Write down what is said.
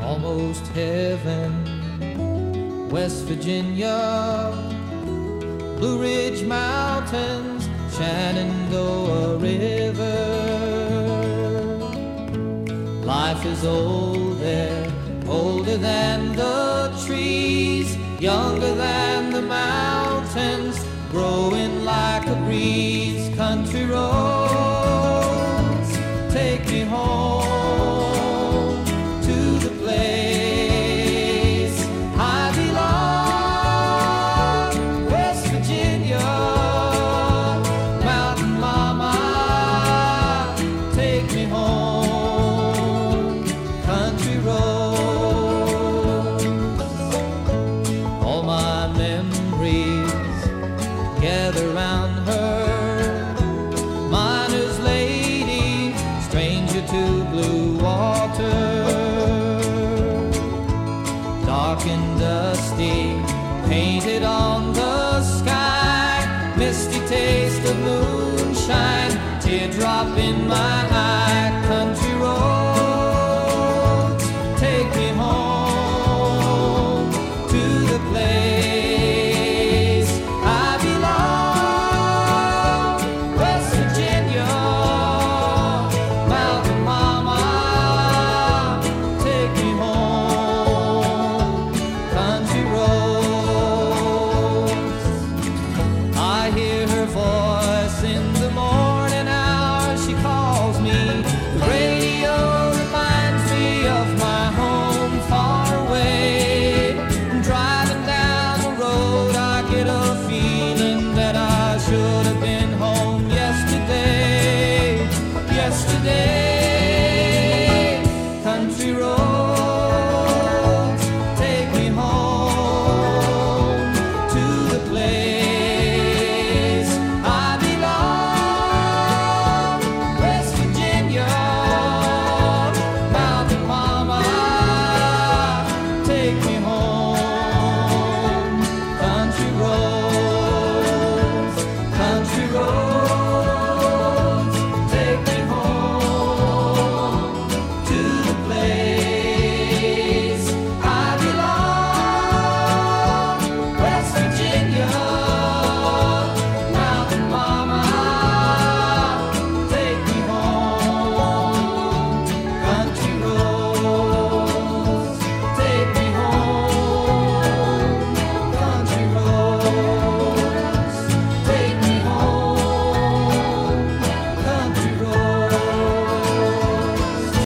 almost heaven. West Virginia, Blue Ridge Mountains, Shenandoah River. Life is old there, older than the trees, younger than the mountains, growing like a breeze. Country roads take me home to the place I belong. West Virginia, mountain mama, take me home. Country roads, all my memories gather round her. Miner's lady, stranger to blue water, dark and dusty, painted on the sky, misty taste of moonshine, teardrop in my eye.